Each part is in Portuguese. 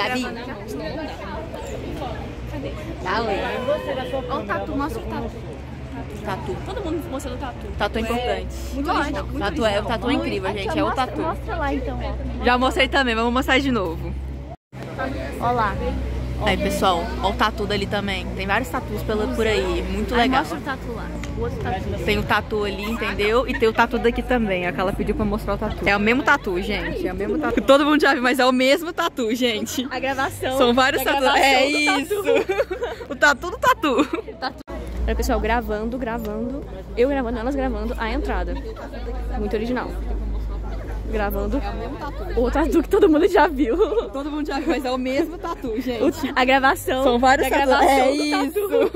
Gabi. Cadê? Olha o tatu, mostra o tatu. Tatu. Todo mundo mostrando o tatu. Tatu é importante. Muito original. O tatu é incrível, gente. É o tatu. Mostra lá então, ó. Já mostrei também, vamos mostrar de novo. Olha lá. Aí, pessoal, ó o tatu dali também. Tem vários tatus por aí, muito legal. Mostra o tatu lá. O outro tatu. Tem o tatu ali, entendeu? E tem o tatu daqui também. É que ela pediu pra mostrar o tatu. É o mesmo tatu, gente. É o mesmo tatu. Todo mundo já viu, mas é o mesmo tatu, gente. A gravação. São vários tatus. É isso. Tatu. O tatu do tatu. Olha, pessoal, gravando. Eu gravando, elas gravando a entrada. Muito original. Gravando. É o mesmo tatu. O tatu que todo mundo já viu. Todo mundo já viu, mas é o mesmo tatu, gente. A gravação. São vários tatus. É isso.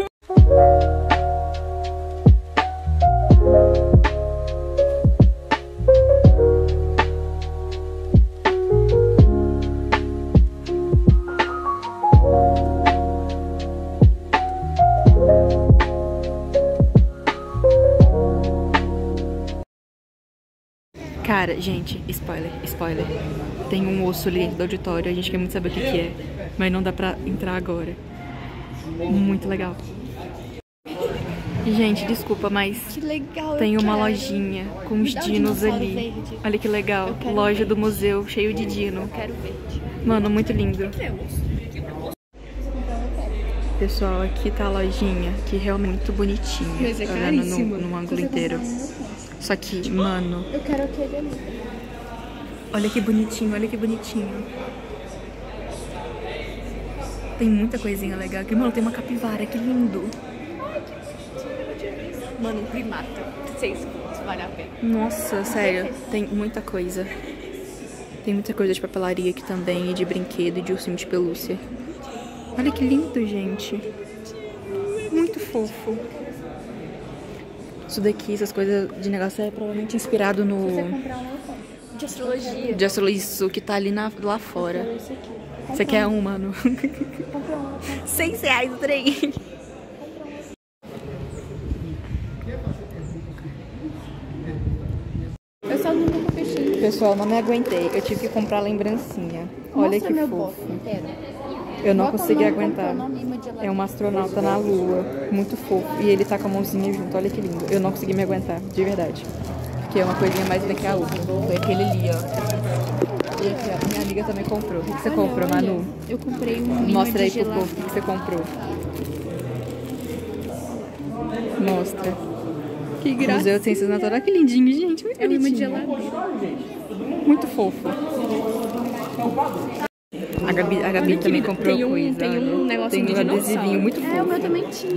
Cara, gente, spoiler. Tem um osso ali dentro do auditório, a gente quer muito saber o que é, mas não dá pra entrar agora. Muito legal. Gente, desculpa, mas Que legal. tem uma lojinha com os dinos ali. Olha que legal. Loja do museu, cheio de dino. Quero verde. Mano, muito lindo. Pessoal, aqui tá a lojinha, que é realmente muito bonitinha. Mas é tá vendo caríssimo. no ângulo inteiro. Só que, mano, Eu quero aquele ali. olha que bonitinho, olha que bonitinho. Tem muita coisinha legal aqui. Mano, tem uma capivara, que lindo. Mano, um primata. 6 pontos, vale a pena. Nossa, sério, tem muita coisa. Tem muita coisa de papelaria aqui também, e de brinquedo, e de ursinho de pelúcia. Olha que lindo, gente. Muito fofo. Isso daqui, essas coisas de negócio é provavelmente inspirado no... De astrologia. De astrologia, isso que tá ali lá fora. Você quer um, mano? R$6 o trem. Eu só nunca fechei. Pessoal, não me aguentei. Eu tive que comprar lembrancinha. Olha que fofo. Eu não consegui aguentar. É um astronauta na lua. Muito fofo. E ele tá com a mãozinha junto. Olha que lindo. Eu não consegui me aguentar, de verdade. Porque é uma coisinha mais do que a outra. Foi aquele ali, ó. E aqui, ó. Minha amiga também comprou. O que você comprou, Manu? Eu comprei um imã Mostra aí de pro gelato. povo o que você comprou. Mostra. Que graça. Museu de Ciências Naturais. Que lindinho, gente. Muito É um imã de bonitinho. geladeira. Muito fofo. A Gabi também comprou coisa. Tem um negocinho Tem de um adesivinho dinossauro. muito É, o fofo. meu também tinha.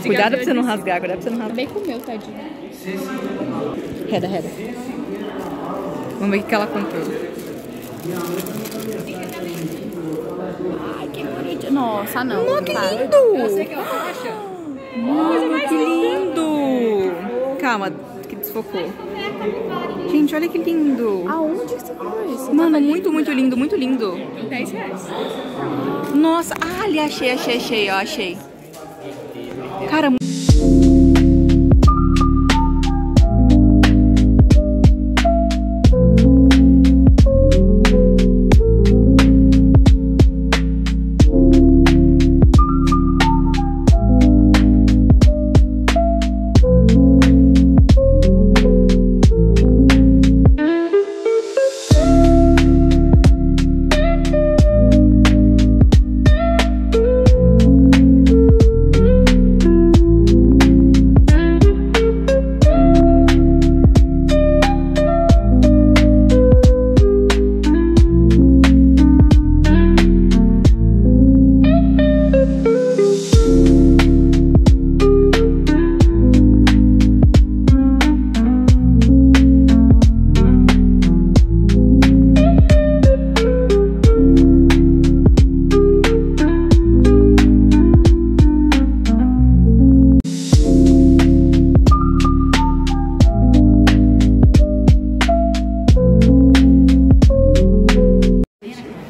Cuidado pra você não rasgar, cuidado pra você não rasgar. Bem com o meu, tadinho. Reda. Vamos ver o que ela comprou. Ai, que bonitinho. Nossa, não. Oh, que para. lindo! Mano, que lindo! Calma, que desfocou. Gente, olha que lindo! Aonde que você comprou isso? Mano, muito lindo, muito lindo. R$10. Nossa, ali achei, ó, achei. Cara,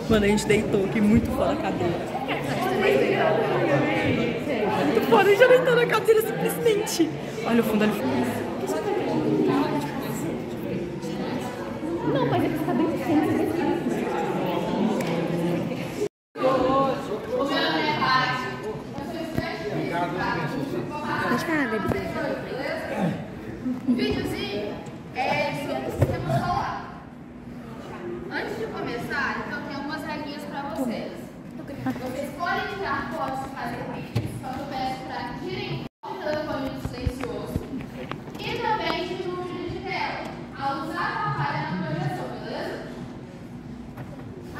mano, a gente deitou aqui muito fora da cadeira. Muito fora, a gente já deitou na cadeira simplesmente. Olha o fundo, olha o fundo. Não, mas ele tá bem Pode falar, Gabi. O videozinho é sobre o sistema solar. Antes de começar, então tem algumas regrinhas para vocês. Vocês podem tirar fotos e fazer vídeos, só que eu peço para tirem o telefone do silencioso e também tirem o vídeo de tela, ao usar a falha na projeção, beleza?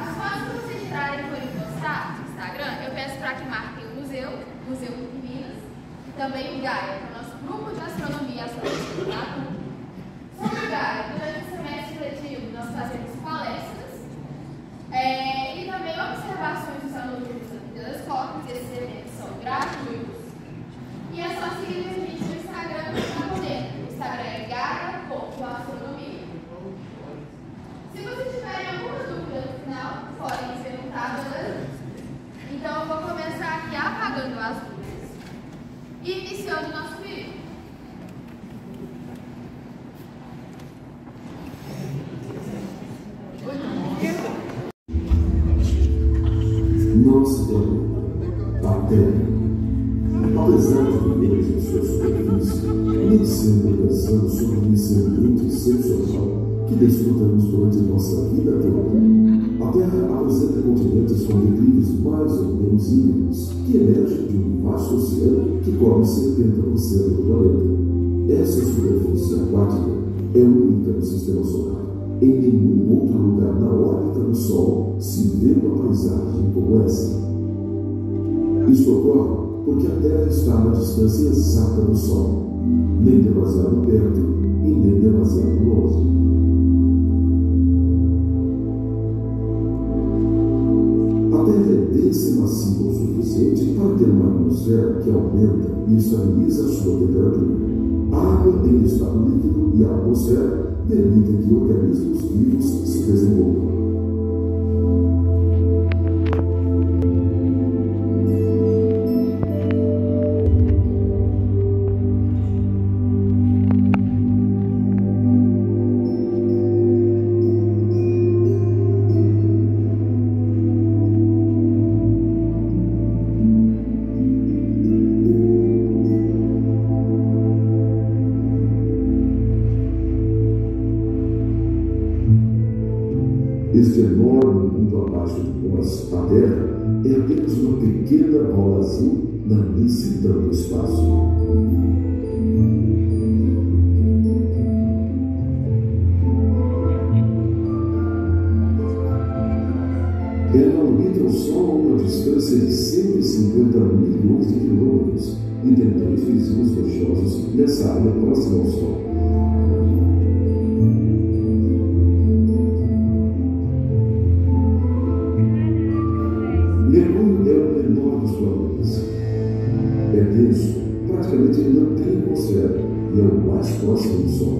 As fotos que vocês tirarem e forem postar no Instagram, eu peço para que marquem o Museu de Minas e também o Gaia, que é o nosso grupo de astronomia e astrofísica, tá? Sobre o Gaia, durante o semestre letivo nós fazemos palestras e também observações dos alunos do telescópio. Esses eventos são gratuitos. E é só seguir a gente no Instagram que está podendo. O Instagram é gaia.astronomia. Se vocês tiverem alguma dúvida no final, podem me perguntar, beleza? Então eu vou começar aqui apagando as luzes e iniciando o nosso vídeo. Nosso planeta, a Terra, apesar de vivermos em sua superfície, nem sempre pensamos sobre esse ambiente excepcional que desfrutamos durante nossa vida toda. A Terra apresenta continentes com declives mais ou menos íngremes, que emergem de um vasto oceano que cobre 70% do planeta. Essa superfície aquática é única no sistema solar. Em nenhum outro lugar na órbita do Sol se vê uma paisagem como essa. Isso ocorre porque a Terra está na distância exata do Sol, nem demasiado perto e nem demasiado longe. A Terra é densa e macia o suficiente para ter uma atmosfera que aumenta e estabiliza a sua temperatura. A água em estado líquido e a atmosfera permitem que organismos vivos se desenvolvam. Este enorme mundo abaixo de nós, a Terra, é apenas uma pequena bola azul na imensidão do espaço. Ela orbita o Sol a uma distância de 150 milhões de quilômetros e tem 3 vizinhos rochosos nessa área próxima ao Sol. Mercúrio é o menor dos planetas. É denso, praticamente não tem atmosfera e é o mais próximo do Sol.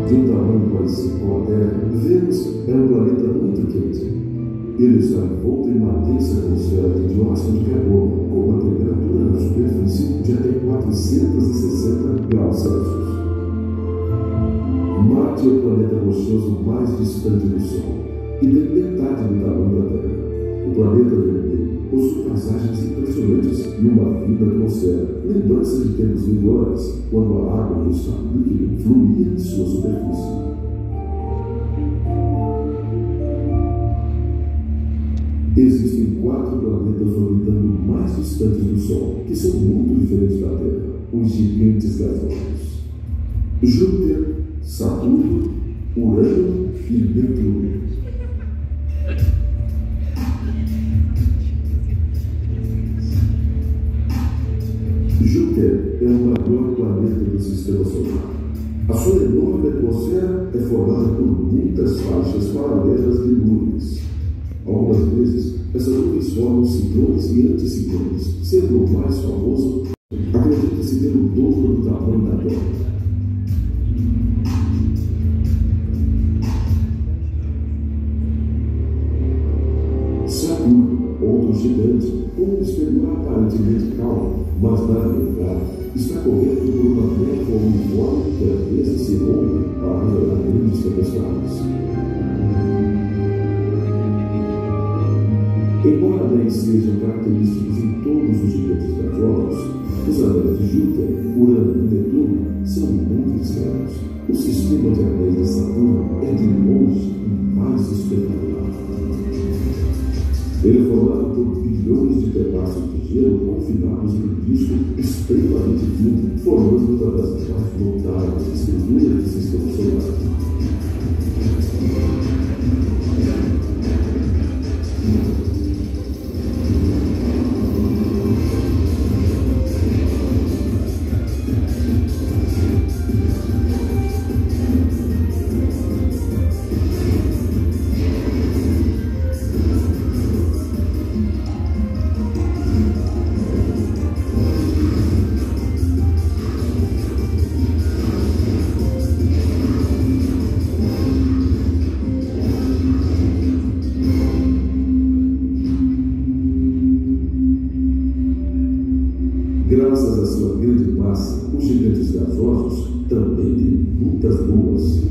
De um tamanho parecido com a Terra, Vênus é um planeta muito quente. Ele está envolto em uma densa atmosfera de dióxido de carbono, com uma temperatura na superfície de até 460 graus Celsius. Marte é o planeta rochoso mais distante do Sol e tem metade do tamanho da Terra. O planeta vermelho possui paisagens impressionantes e uma vida atmosfera, lembrança de tempos melhores, quando a água em estado líquido fluía em sua superfície. Existem 4 planetas orbitando mais distantes do Sol, que são muito diferentes da Terra, os gigantes gasosos: Júpiter, Saturno, Urano e Netuno. Júpiter é o maior planeta do sistema solar. A sua enorme atmosfera é formada por muitas faixas paralelas de nuvens. Algumas vezes, essas nuvens formam ciclones e anticiclones, sendo o mais famoso, acredita-se ter o dobro do tamanho da Terra. Saturno, outro gigante, com um exterior aparentemente calmo, mas na realidade está coberto por uma névoa uniforme que às vezes se rompe para revelar grandes tempestades. Embora anéis sejam característicos em todos os gigantes gasosos, os anéis de Júpiter, Urano e Netuno são muito externos. O sistema de anéis de Saturno é de longe o mais espetacular. Ele é formado por bilhões de pedaços de gelo confinados em um disco extremamente fino, formando uma das mais notáveis estruturas do sistema solar. Graças à sua grande massa, os gigantes gasosos também têm muitas luas.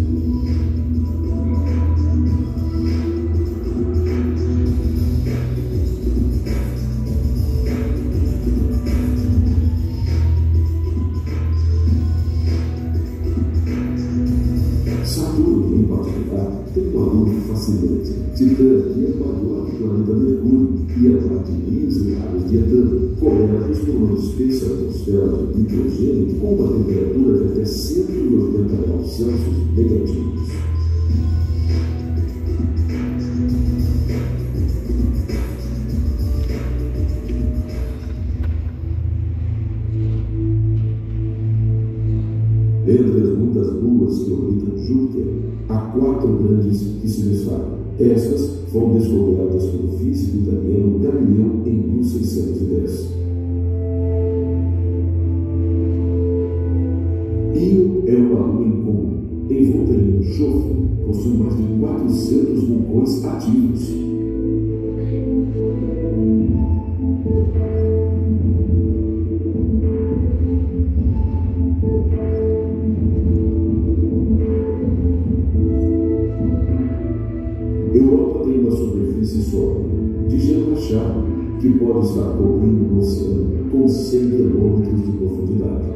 Saturno, em particular, tem uma lua fascinante. Titã é o maior que o planeta Mercúrio e é parte de rios e lagos de etano, cobertos por uma espessa atmosfera de nitrogênio com uma temperatura de até 180 graus Celsius negativos. Entre as muitas luas que orbitam Júpiter, há 4 grandes que se destacam. Estas foram descobertas pelo físico italiano Galileu em 1610. Io é uma lua incomum, envolta em enxofre, possui mais de 400 vulcões ativos. Europa tem uma superfície sólida, de gelo rachado, que pode estar cobrindo o oceano com 100 quilômetros de profundidade.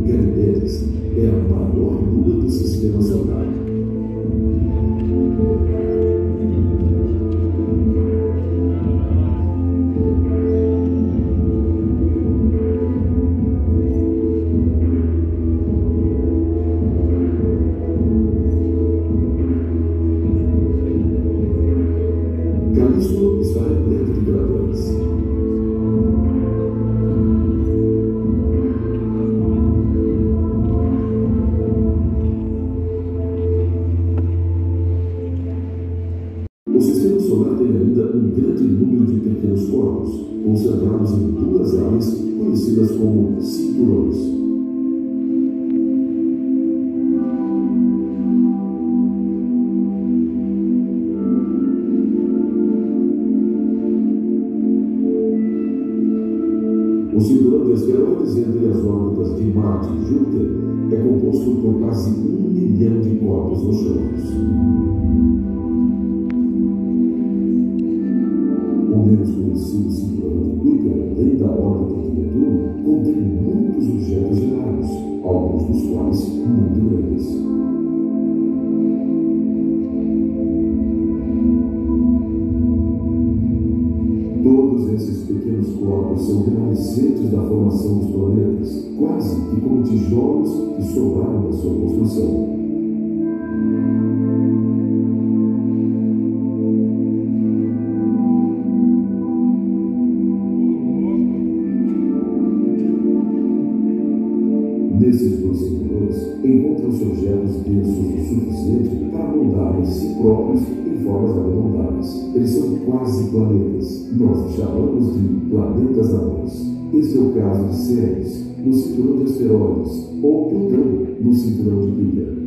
Ganymedes é a maior lua do sistema solar. Callisto está repleto de crateras. O sistema solar tem ainda um grande número de pequenos corpos, concentrados em 2 áreas conhecidas como cinturões. O cinturão de asteroides entre as órbitas de Marte e Júpiter é composto por quase 1 milhão de corpos rochosos. O menos conhecido cinturão de Kuiper, além da órbita de Netuno, contém muitos objetos gelados, alguns dos quais muito grandes. Todos esses pequenos corpos são remanescentes da formação dos planetas, quase que como tijolos que sobraram da sua construção. Nesses 2 cinturões, encontram-se objetos densos o suficiente para moldarem si próprios em formas arredondadas. Eles são quase planetas. Nós os chamamos de planetas anãos. Esse é o caso de Ceres, no cinturão de asteroides, ou Plutão, no cinturão de pilha.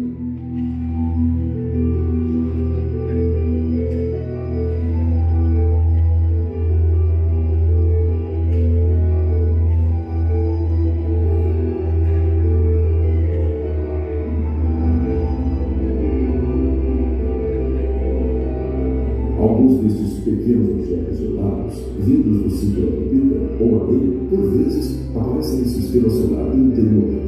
Alguns destes pequenos objetos gelados, vindos do cinturão de pilha ou abelha, por vezes aparecem no sistema solar interior.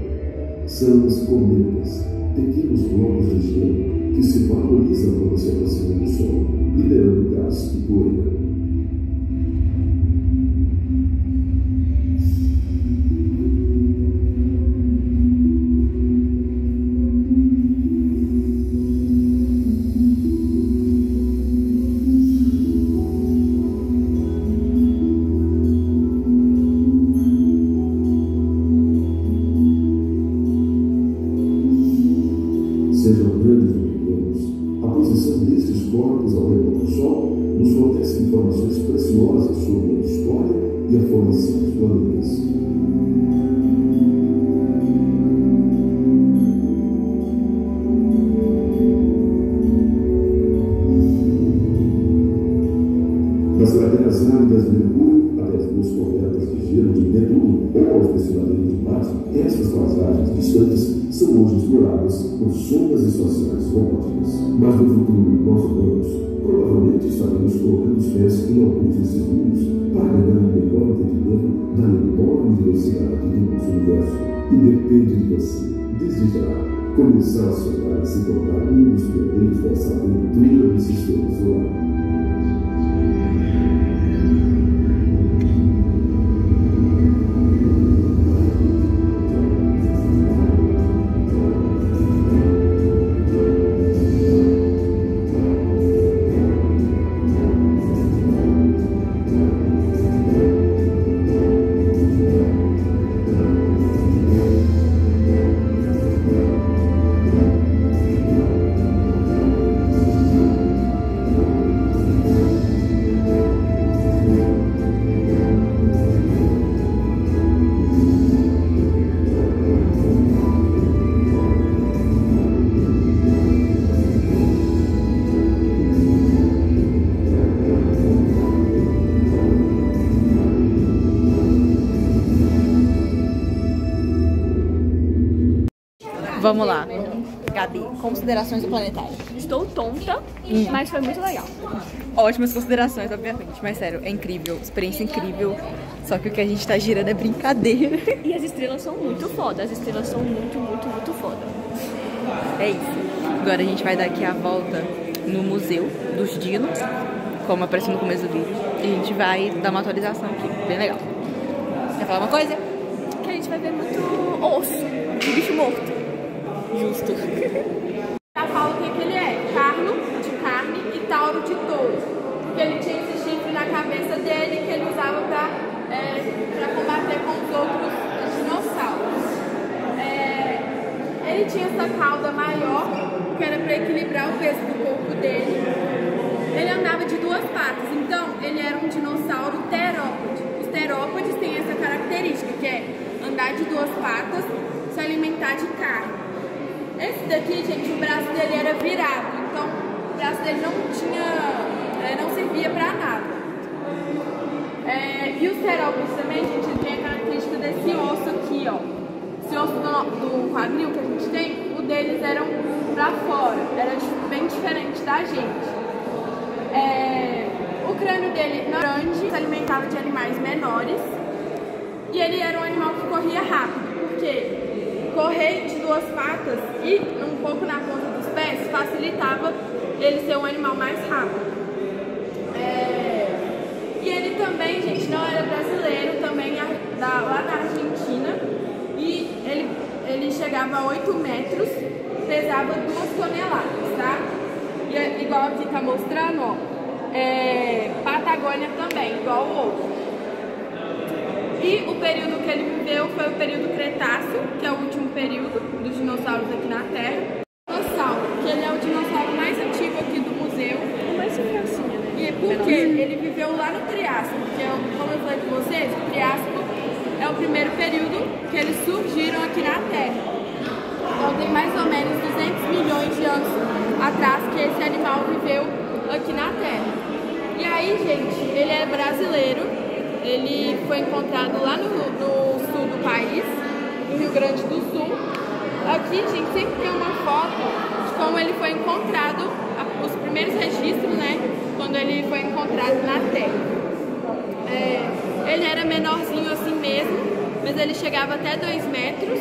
São os cometas, pequenos blocos de gelo que se valorizam quando se aproximam do Sol, liberando gás e poeira. Sejam grandes ou pequenos, a posição destes corpos ao redor do Sol nos fornece informações preciosas sobre a história e a formação dos planetas. Das crateras áridas de Mercúrio até as luas cobertas de gelo de Netuno ou aos desfiladeiros de Marte, essas passagens distantes são hoje exploradas por sondas espaciais robóticas. Mas no futuro, nós humanos provavelmente estaremos colocando os pés em alguns desses mundos para ganhar um melhor entendimento da enorme velocidade do nosso universo. E depende de você, desde já, começar a sonhar e se tornar um dos pioneiros dessa aventura do sistema solar. Vamos lá. Gabi, considerações do planetário. Estou tonta, mas foi muito legal. Ótimas considerações, obviamente. Mas sério, é incrível. Experiência incrível. Só que o que a gente tá girando é brincadeira. E as estrelas são muito foda. As estrelas são muito, muito, muito foda. É isso. Agora a gente vai dar aqui a volta no Museu dos Dinos, como apareceu no começo do vídeo. E a gente vai dar uma atualização aqui. Bem legal. Quer falar uma coisa? Que a gente vai ver muito osso de bicho morto. Justo. Já falo o que ele é: Carno de carne e Tauro de touro. Porque ele tinha esse chifre na cabeça dele que ele usava para combater com os outros dinossauros. Ele tinha essa cauda maior, que era para equilibrar o peso do corpo dele. Ele andava de duas patas, então ele era um dinossauro terópode. Os terópodes têm essa característica, que é andar de duas patas, se alimentar de carne. Esse daqui, gente, o braço dele era virado, então o braço dele não servia pra nada. E os terópodes também, gente, tem a característica desse osso aqui, ó. Esse osso do quadril que a gente tem, o deles eram pra fora, era bem diferente da gente. O crânio dele não era grande, se alimentava de animais menores, e ele era um animal que corria rápido, porque correr de duas patas e um pouco na ponta dos pés facilitava ele ser um animal mais rápido. E ele também, gente, não era brasileiro, também lá na Argentina, e ele chegava a 8 metros, pesava 2 toneladas, tá? E igual aqui tá mostrando, ó, Patagônia também, igual o outro. E o período que ele viveu foi o período Cretáceo, que é o último período dos dinossauros aqui na Terra. Dinossauro, que ele é o dinossauro mais antigo aqui do museu. Mas é gracinha, né? E porque ele viveu lá no Triássico, que é, como eu falei com vocês, o Triássico é o primeiro período que eles surgiram aqui na Terra. Então tem mais ou menos 200 milhões de anos atrás que esse animal viveu aqui na Terra. E aí, gente, ele é brasileiro, ele foi encontrado lá no sul do país, no Rio Grande do Sul. Aqui, gente, sempre tem uma foto de como ele foi encontrado, os primeiros registros, né, quando ele foi encontrado na Terra. Ele era menorzinho assim mesmo, mas ele chegava até 2 metros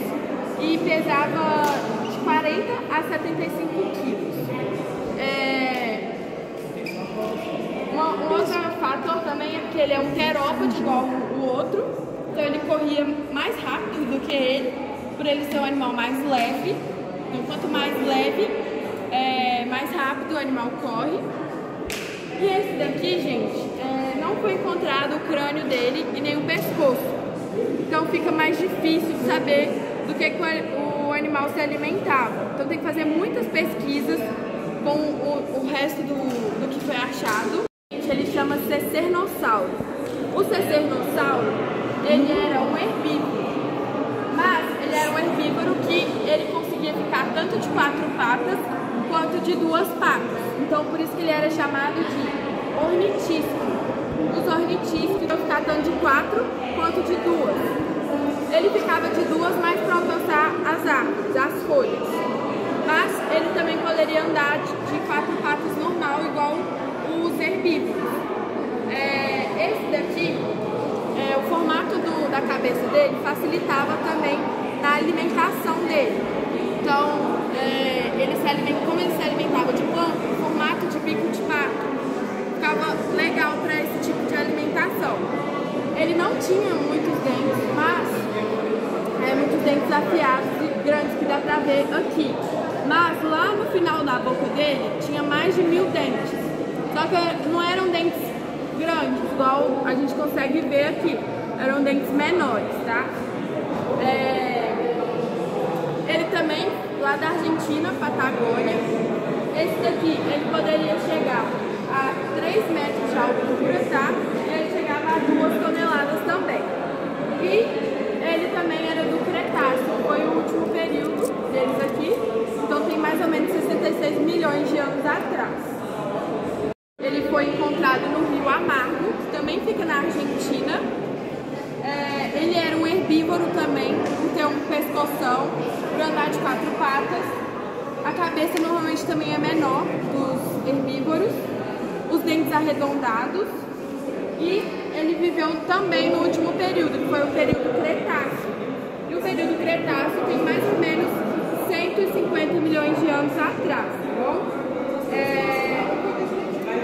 e pesava de 40 a 75 quilos. Um outro fator também é que ele é um terópode igual o outro, então ele corria mais rápido do que ele, por ele ser um animal mais leve. Então quanto mais leve, mais rápido o animal corre. E esse daqui, gente, não foi encontrado o crânio dele e nem o pescoço, então fica mais difícil de saber do que o animal se alimentava. Então tem que fazer muitas pesquisas com o resto do que foi achado. Ele chama Cecernossauro. O Cecernossauro, ele era um herbívoro, mas ele era um herbívoro que ele conseguia ficar tanto de 4 patas quanto de 2 patas. Então por isso que ele era chamado de ornitísquio. Os ornitísquios iam ficar tanto de 4 quanto de 2. Ele ficava de 2 mais para alcançar as árvores, as folhas. Mas ele também poderia andar de 4 patas normal, igual os herbívoros. Esse daqui, o formato da cabeça dele facilitava também na alimentação dele. Então, como ele se alimentava de planta, o formato de bico de pato ficava legal para esse tipo de alimentação. Ele não tinha muitos dentes, mas muitos dentes afiados e grandes que dá pra ver aqui. Mas lá no final da boca dele tinha mais de 1000 dentes. Só que não eram dentes grandes, igual a gente consegue ver aqui. Eram dentes menores, tá? Ele também, lá da Argentina, Patagônia. Esse daqui, ele poderia chegar a 3 metros de altura, tá? E ele chegava a 2 toneladas também. E ele também era do Cretáceo, foi o último período deles aqui. Então tem mais ou menos 66 milhões de anos atrás. Ele foi encontrado no Rio Amargo, que também fica na Argentina. Ele era um herbívoro também, por ter um pescoção, por andar de 4 patas. A cabeça normalmente também é menor dos herbívoros, os dentes arredondados. E ele viveu também no último período, que foi o período Cretáceo. E o período Cretáceo tem mais ou menos 150 milhões de anos atrás, tá bom?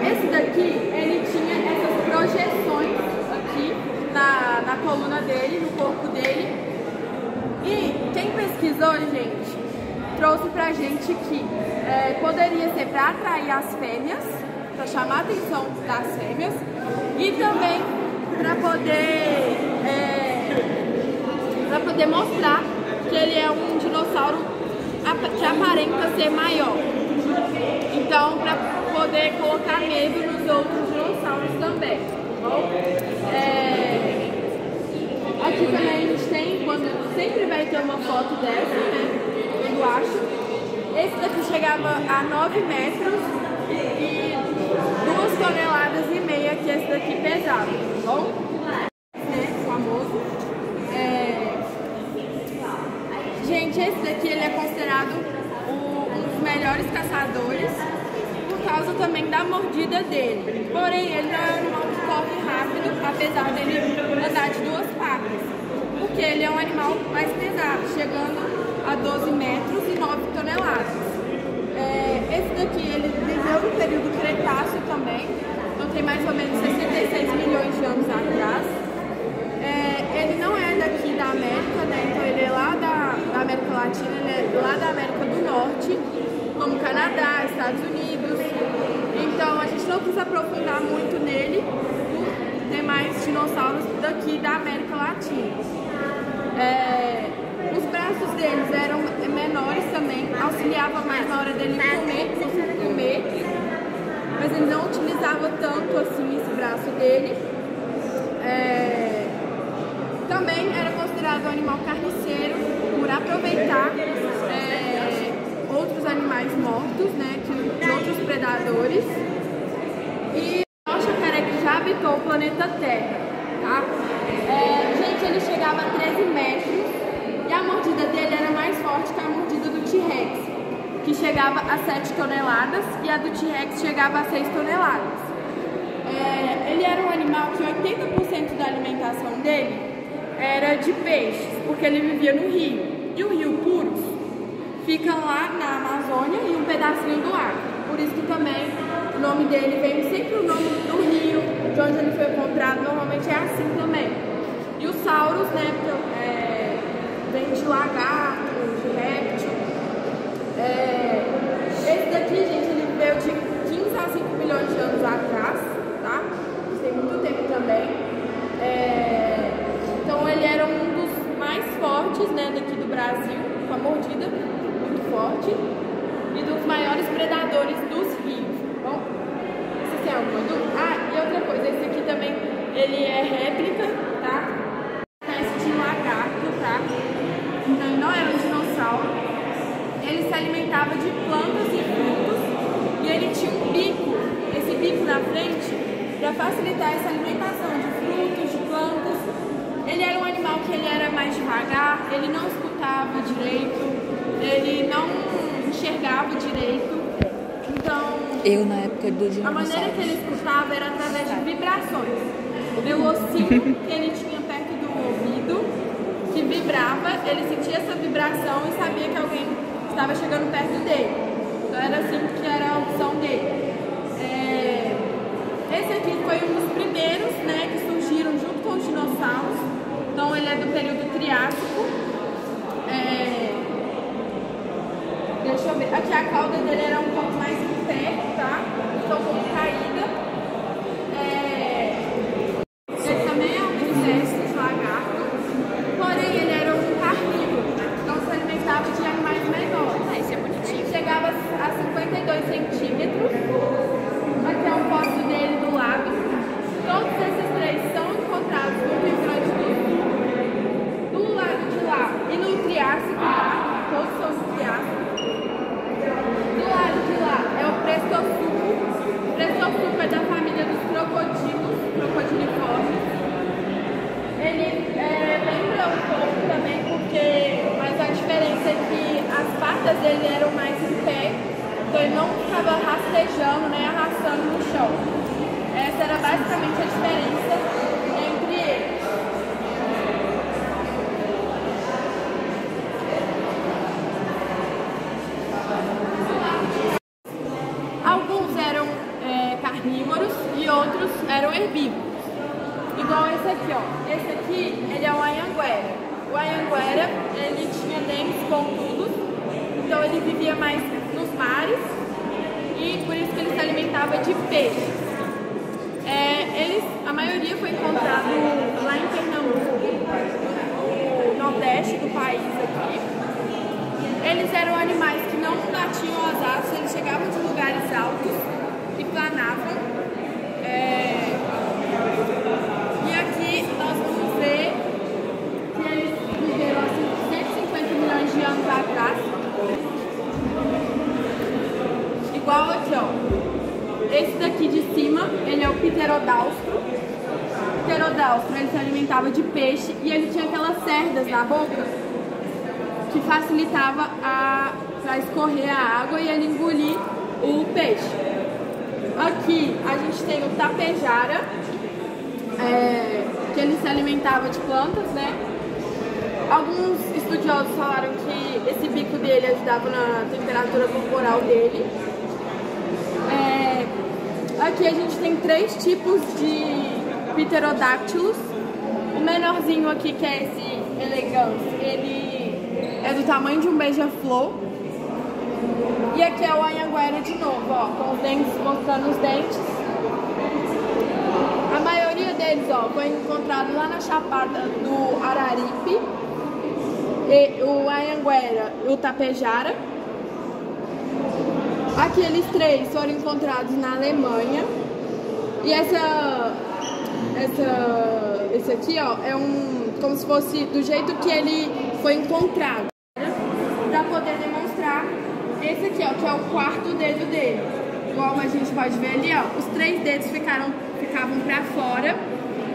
Esse daqui, ele tinha essas projeções aqui na coluna dele, no corpo dele. E quem pesquisou, gente, trouxe pra gente que poderia ser para atrair as fêmeas, para chamar a atenção das fêmeas, e também para poder mostrar que ele é um dinossauro que aparenta ser maior. Então, para poder colocar medo nos outros dinossauros também, tá bom? Aqui também a gente tem, sempre vai ter uma foto dessa, né? Eu acho. Esse daqui chegava a 9 metros e 2,5 toneladas que esse daqui pesava, tá bom? Famoso. Gente, esse daqui ele é considerado um dos melhores caçadores por causa também da mordida dele. Porém, ele não é um animal que corre rápido, apesar dele andar de 2 patas, porque ele é um animal mais pesado, chegando a 12 metros e 9 toneladas. Esse daqui ele viveu no período Cretáceo também, então tem mais ou menos 66 milhões de anos atrás. Ele não é daqui da América, né? Então ele é lá da América Latina, ele é lá da América do Norte, como Canadá, Estados Unidos. Então a gente não precisa aprofundar muito nele por ter mais dinossauros daqui da América Latina. Os braços deles eram menores também, auxiliava mais na hora dele comer, mas ele não utilizava tanto assim esse braço dele. Também era considerado um animal carniceiro por aproveitar animais mortos, né, de outros predadores. E o jacaré que já habitou o planeta Terra, tá? Gente, ele chegava a 13 metros e a mordida dele era mais forte que a mordida do T-Rex, que chegava a 7 toneladas e a do T-Rex chegava a 6 toneladas. Ele era um animal que 80% da alimentação dele era de peixes, porque ele vivia no rio. E o rio Purus fica lá na Amazônia e um pedacinho do Acre. Por isso que também o nome dele vem sempre o nome do rio, de onde ele foi encontrado, normalmente é assim também. E os sauros, né, vem de lagarto, de réptil. Esse daqui, gente, ele veio de 15 a 5 milhões de anos atrás, tá? Tem muito tempo também. Então ele era um dos mais fortes, né, daqui do Brasil, com a mordida muito forte, e dos maiores predadores dos rios. Bom, vocês têm alguma dúvida? E outra coisa, esse aqui também, ele é réplica, tá? Espécie de lagarto, tá? Então ele não era um dinossauro. Ele se alimentava de plantas e frutos, e ele tinha um bico, esse bico na frente, para facilitar essa alimentação de frutos, de plantas. Ele era um animal que ele era mais devagar, ele não escutava direito, ele não enxergava direito. Então, na época do dinossauro, a maneira que ele escutava era através de vibrações. O ossinho que ele tinha perto do ouvido, que vibrava, ele sentia essa vibração e sabia que alguém estava chegando perto dele. Então era assim que era a opção dele. Esse aqui foi um dos primeiros, né, que surgiram junto com os dinossauros. Então ele é do período Triássico. Deixa eu ver. Aqui a cauda dele era um pouco mais em pé, tá? Então um pouco caída. Ele também é um inseto de lagarto. Porém ele era um carnívoro. Então se alimentava de animais menores. Esse é bonitinho. Chegava a 52 centímetros. Aqui é um fóssil dele do lado. Todos esses três são encontrados no Rio Grande do Sul, do lado de lá e no Triássico, tá? Todos são do Triássico. Do lado de lá é o Prestossuco. O Prestossuco é da família dos crocodilos, crocodiliformes. Ele lembra um pouco também, mas a diferença é que as patas dele eram mais em pé. Então ele não ficava rastejando, né, arrastando no chão. Essa era basicamente a diferença entre eles. Alguns eram carnívoros e outros eram herbívoros. Igual esse aqui, ó. Esse aqui, ele é o Anhanguera. O Anhanguera, ele tinha dentes pontudos, então ele vivia mais nos mares e por isso que ele se alimentava de peixe. A maioria foi encontrado lá em Pernambuco, no nordeste do país aqui. Eles eram animais que não batiam as asas, eles chegavam de lugares altos e planavam. E aqui nós vamos ver que eles viveram assim 150 milhões de anos atrás. Igual aqui, ó. Esse daqui de cima, ele é o Pterodaustro. O Pterodaustro, ele se alimentava de peixe e ele tinha aquelas cerdas na boca que facilitava para escorrer a água e ele engolir o peixe. Aqui a gente tem o Tapejara, que ele se alimentava de plantas, né? Alguns estudiosos falaram que esse bico dele ajudava na temperatura corporal dele. Aqui a gente tem 3 tipos de Pterodáctilos. O menorzinho aqui, que é esse elegans, ele é do tamanho de um beija-flor. E aqui é o Anhanguera de novo, ó, com os dentes, mostrando os dentes. A maioria deles, ó, foi encontrado lá na Chapada do Araripe. E o Anhanguera e o Tapejara. Aqueles 3 foram encontrados na Alemanha. E esse aqui, ó, é como se fosse do jeito que ele foi encontrado, para poder demonstrar. Esse aqui, ó, ó, que é o quarto dedo dele. Igual a gente pode ver ali, ó, os 3 dedos ficavam pra fora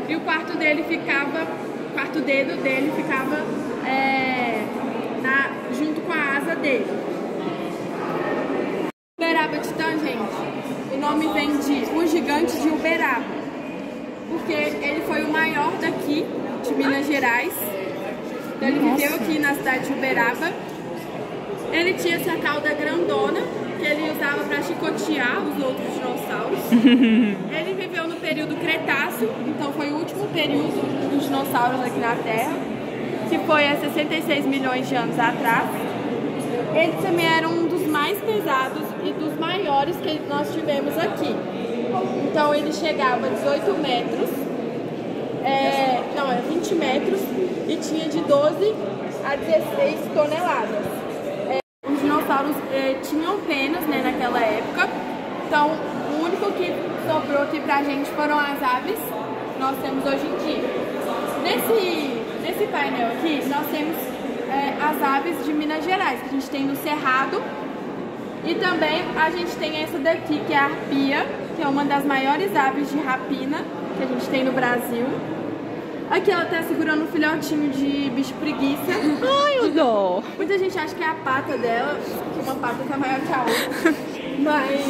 e o quarto dedo dele ficava junto com a asa dele. Uberaba Titã, gente, o nome vem de o gigante de Uberaba, porque ele foi o maior daqui, de Minas Gerais. Então ele viveu aqui na cidade de Uberaba. Ele tinha essa cauda grandona, que ele usava para chicotear os outros dinossauros. Ele viveu no período Cretáceo, então foi o último período dos dinossauros aqui na Terra, que foi há 66 milhões de anos atrás. Ele também era um dos mais pesados e dos maiores que nós tivemos aqui. Então ele chegava a 18 metros, era 20 metros e tinha de 12 a 16 toneladas. Os dinossauros tinham penas, né, naquela época, então o único que sobrou aqui pra gente foram as aves que nós temos hoje em dia. Nesse painel aqui, nós temos as aves de Minas Gerais, que a gente tem no Cerrado, e também a gente tem essa daqui, que é a arpia, que é uma das maiores aves de rapina que a gente tem no Brasil. Aqui ela tá segurando um filhotinho de bicho preguiça. Ai, o dó! Muita gente acha que é a pata dela, que uma pata tá maior que a outra. Mas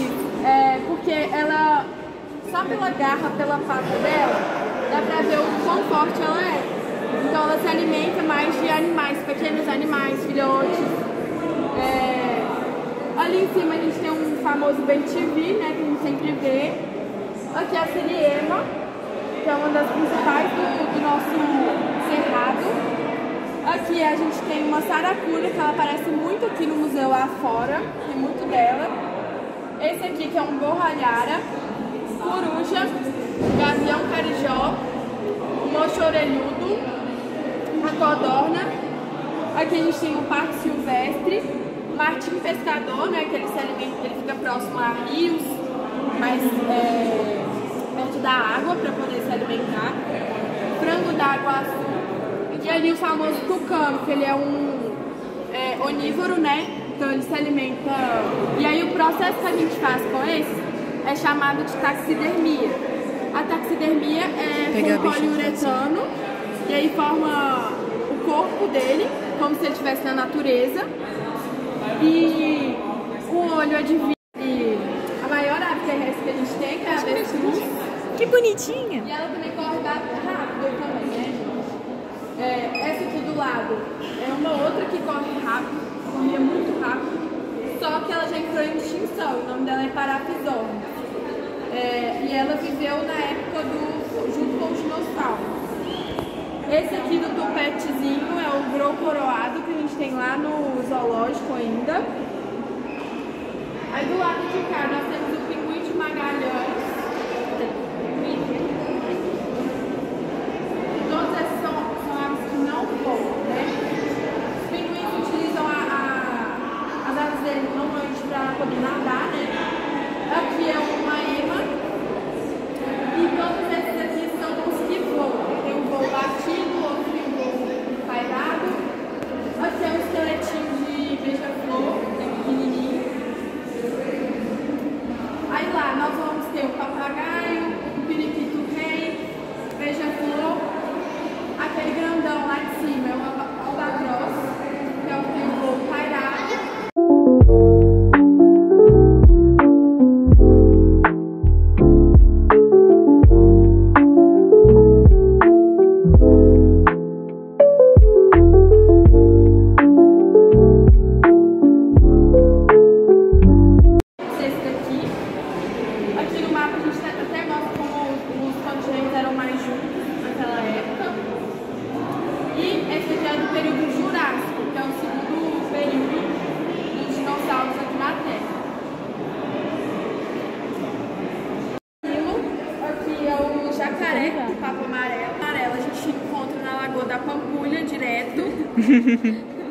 porque ela, só pela garra, pela pata dela, dá pra ver o quão forte ela é. Então ela se alimenta mais de animais, pequenos animais, filhotes. Ali em cima a gente tem um famoso bem-TV, né, que a gente sempre vê. Aqui a siriema, que é uma das principais do nosso cerrado. Aqui a gente tem uma saracura, que ela aparece muito aqui no museu lá fora, tem muito dela. Esse aqui que é um borralhara, coruja, gavião carijó, mocho orelhudo, a codorna. Aqui a gente tem o pato silvestre, martim pescador, né, que ele se alimenta, ele fica próximo a rios, mais perto da água para poder se alimentar. Frango d'água azul. E ali o famoso tucano, que ele é um onívoro, né? Então ele se alimenta. E aí o processo que a gente faz com esse é chamado de taxidermia. A taxidermia é com poliuretano, e aí forma o corpo dele, como se ele estivesse na natureza. E o olho é de vidro. E a maior ave terrestre que a gente tem, que é a avestruz. Que bonitinha! E ela também corre rápido também, né, gente? Essa aqui do lado é uma outra que corre rápido, corria muito rápido, só que ela já entrou em extinção, o nome dela é Parapizornis. E ela viveu na época junto com os dinossauros. Esse aqui do tupetezinho é o grou coroado, que a gente tem lá no zoológico ainda. Aí do lado de cá nós temos o pinguim de Magalhães. Todas essas são aves que não voam, né? Os pinguins utilizam as asas deles normalmente para poder nadar, né? Aqui é uma ema. E todos esses aqui são os que voam. Tem um voo batido, outro tem um voo pairado. Aqui é um esqueletinho de beija-flor, que é pequenininho. Aí lá nós vamos ter o papagaio, o periquito rei, beija-flor. Aquele grandão lá de cima é o albatroz, que é o que tem o voo pairado.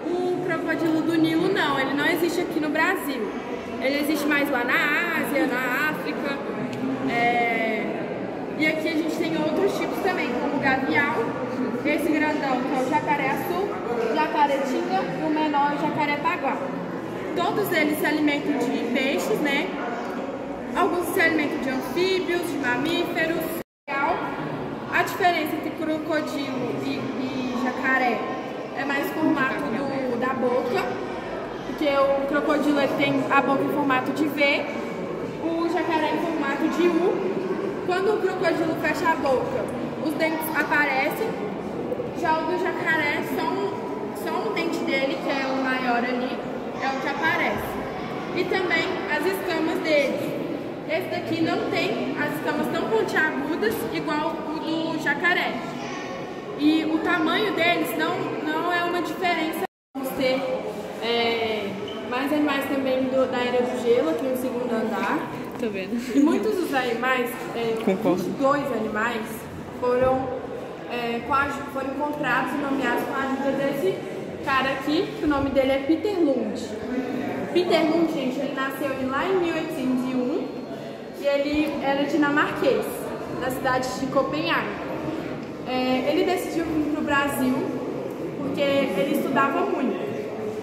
O crocodilo do Nilo não, ele não existe aqui no Brasil. Ele existe mais lá na Ásia, na África. E aqui a gente tem outros tipos também, como o gavial, esse grandão que é o jacaré-açu, jacaretinga e o menor é o jacaré-paguá. todos eles se alimentam de peixes, né? Alguns se alimentam de anfíbios, de mamíferos. A diferença entre crocodilo e jacaré é mais o formato da boca, porque o crocodilo ele tem a boca em formato de V, o jacaré em formato de U. Quando o crocodilo fecha a boca, os dentes aparecem, já o do jacaré, só um dente dele, que é o maior ali, é o que aparece. E também as escamas dele. Esse daqui não tem as escamas tão pontiagudas igual o do jacaré. E o tamanho deles não é uma diferença. Vamos ter mais animais também da Era do Gelo, aqui no segundo andar. Tô vendo. E muitos dos animais, 22 animais, foram encontrados e nomeados com a ajuda desse cara aqui, que o nome dele é Peter Lund. Peter Lund, gente, ele nasceu lá em 1801 e ele era dinamarquês, da cidade de Copenhague. Ele decidiu vir para o Brasil porque ele estudava muito.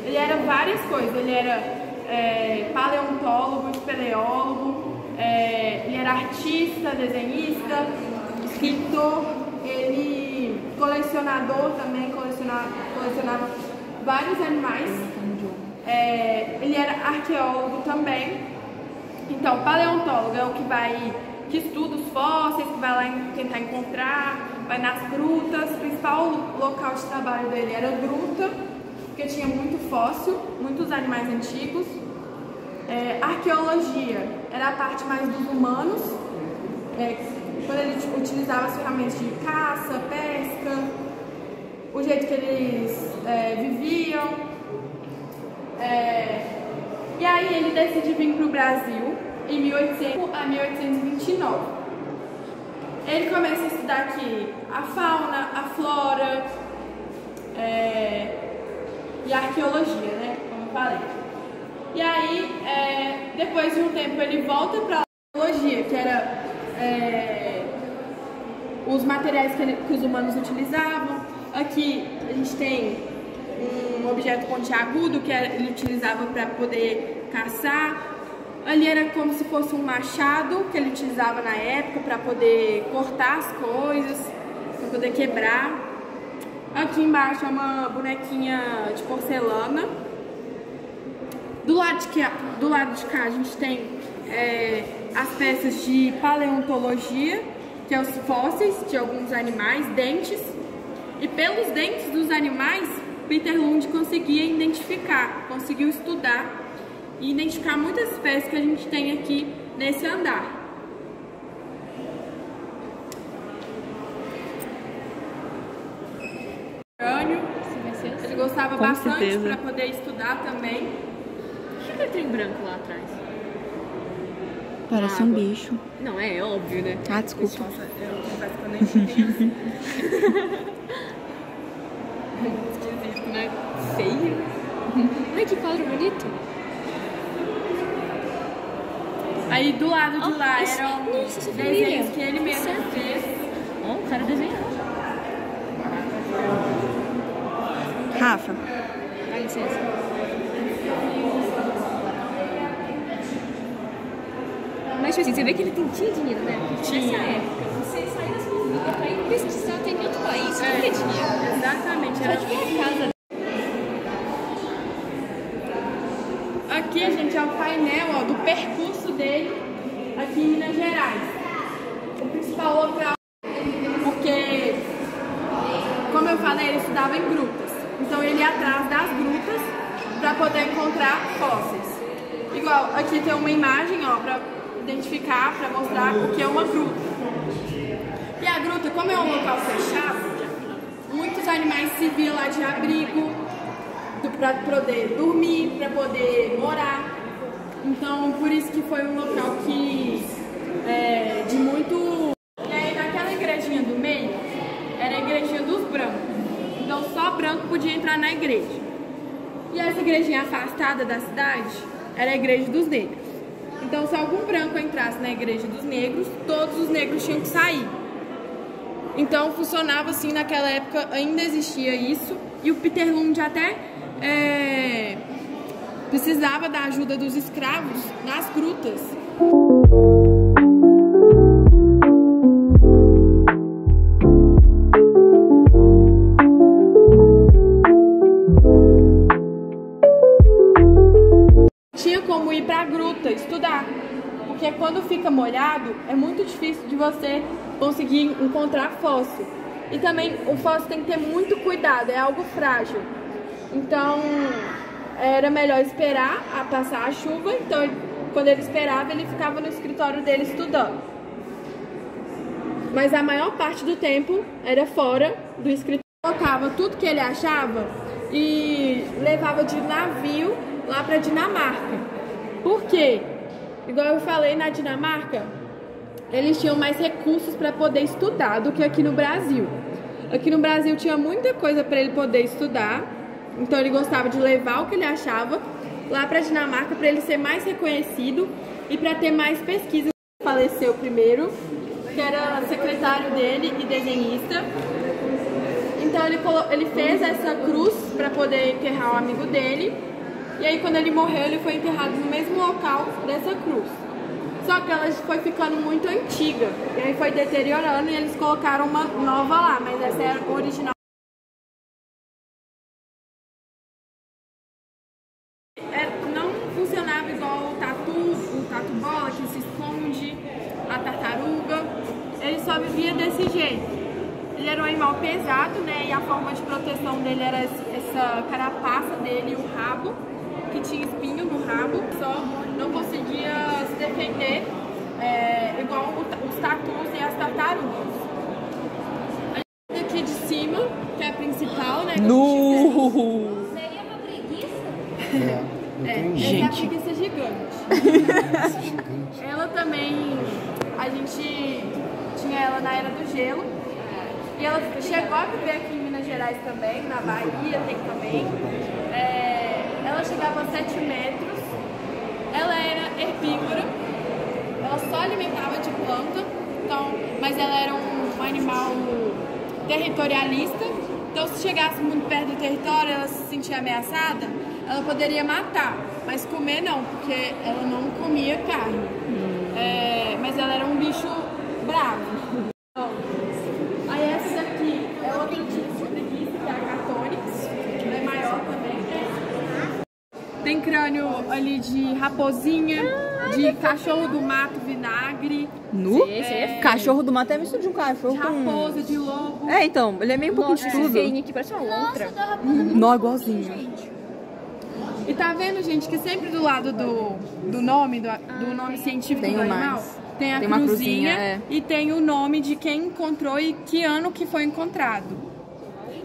Ele era várias coisas, ele era paleontólogo, espeleólogo, ele era artista, desenhista, escritor, ele colecionador também, colecionava vários animais, ele era arqueólogo também. Então, paleontólogo é o que estuda os fósseis, que vai lá tentar encontrar, vai nas grutas. O principal local de trabalho dele era a gruta, porque tinha muito fóssil, muitos animais antigos. Arqueologia era a parte mais dos humanos, quando ele utilizava as ferramentas de caça, pesca, o jeito que eles viviam. E aí ele decide vir para o Brasil em 1800 a 1829. Ele começa a estudar aqui a fauna, a flora e a arqueologia, né? Como eu falei. E aí, depois de um tempo, ele volta para a arqueologia, que era os materiais que os humanos utilizavam. Aqui a gente tem um objeto pontiagudo que ele utilizava para poder caçar. Ali era como se fosse um machado que ele utilizava na época para poder cortar as coisas, para poder quebrar. Aqui embaixo é uma bonequinha de porcelana. Do lado de cá a gente tem as peças de paleontologia, que é os fósseis de alguns animais, dentes. E pelos dentes dos animais, Peter Lund conseguiu estudar e identificar muitas espécies que a gente tem aqui nesse andar. Ele gostava bastante para poder estudar também. O que é aquele trem branco lá atrás? Parece um bicho. Não, é óbvio, né? Ah, desculpa. Nossa, eu confesso que eu nem entendi. Esquisito, né? Feio. Ai, que quadro bonito. Aí do lado de lá eram desenhos que ele mesmo fez. Ó, o cara desenhou. Rafa. Dá licença. Mas, tipo assim, você vê que ele tinha dinheiro, né? Porque nessa época, você sair da sua vida pra ir pesquisar até em outro país, você não tinha dinheiro. Exatamente. Era tipo uma casa. Aqui, gente, é o painel do percurso dele aqui em Minas Gerais. O principal local, porque, como eu falei, ele estudava em grutas. Então ele ia atrás das grutas para poder encontrar fósseis. Igual, aqui tem uma imagem, ó, para identificar, para mostrar o que é uma gruta. E a gruta, como é um local fechado, muitos animais se viam lá de abrigo, para poder dormir, para poder morar. Então, por isso que foi um local que de muito... E aí, naquela igrejinha do meio, era a igrejinha dos brancos. Então, só branco podia entrar na igreja. E essa igrejinha afastada da cidade era a igreja dos negros. Então, se algum branco entrasse na igreja dos negros, todos os negros tinham que sair. Então, funcionava assim, naquela época ainda existia isso. E o Peter Lund até precisava da ajuda dos escravos nas grutas. Tinha como ir para a gruta estudar, porque quando fica molhado é muito difícil de você conseguir encontrar fóssil. E também o fóssil tem que ter muito cuidado, é algo frágil. Então era melhor esperar a passar a chuva. Então quando ele esperava, ele ficava no escritório dele estudando. Mas a maior parte do tempo era fora do escritório. Colocava tudo que ele achava e levava de navio lá para Dinamarca. Por quê? Igual eu falei, na Dinamarca eles tinham mais recursos para poder estudar do que aqui no Brasil. Aqui no Brasil tinha muita coisa para ele poder estudar, então ele gostava de levar o que ele achava lá para a Dinamarca para ele ser mais reconhecido e para ter mais pesquisa. Faleceu primeiro, que era secretário dele e desenhista. Então ele fez essa cruz para poder enterrar o amigo dele. E aí quando ele morreu, ele foi enterrado no mesmo local dessa cruz. Só que ela foi ficando muito antiga, e aí foi deteriorando e eles colocaram uma nova lá, mas essa era a original. Não funcionava igual o tatu bola que se esconde, a tartaruga. Ele só vivia desse jeito. Ele era um animal pesado, né? E a forma de proteção dele era essa carapaça dele, o rabo, que tinha espinho no rabo, só não conseguia se defender igual os tatus e as tartarugas. A gente aqui de cima, que é a principal, né? Seria uma preguiça? Essa é a preguiça gigante. Ela também, a gente tinha ela na Era do Gelo. E ela chegou a viver aqui em Minas Gerais também, na Bahia tem também. Ela chegava a 7 metros, ela era herbívora, ela só alimentava de planta, então, mas ela era um animal territorialista, então se chegasse muito perto do território, ela se sentia ameaçada, ela poderia matar, mas comer não, porque ela não comia carne, mas ela era um bicho bravo. Aí essa daqui é outra tipo de preguiça, que é a Catonix, ela é maior também. Tem crânio ali de raposinha, de cachorro do mato, vinagre. Cachorro do mato é mistura de um cachorro de raposa, de lobo. Então, ele é meio um pouquinho de tudo. Aqui parece uma lontra. Nó igualzinho. E tá vendo, gente, que sempre do lado do nome científico tem do animal, tem a cruzinha e tem o nome de quem encontrou e que ano que foi encontrado.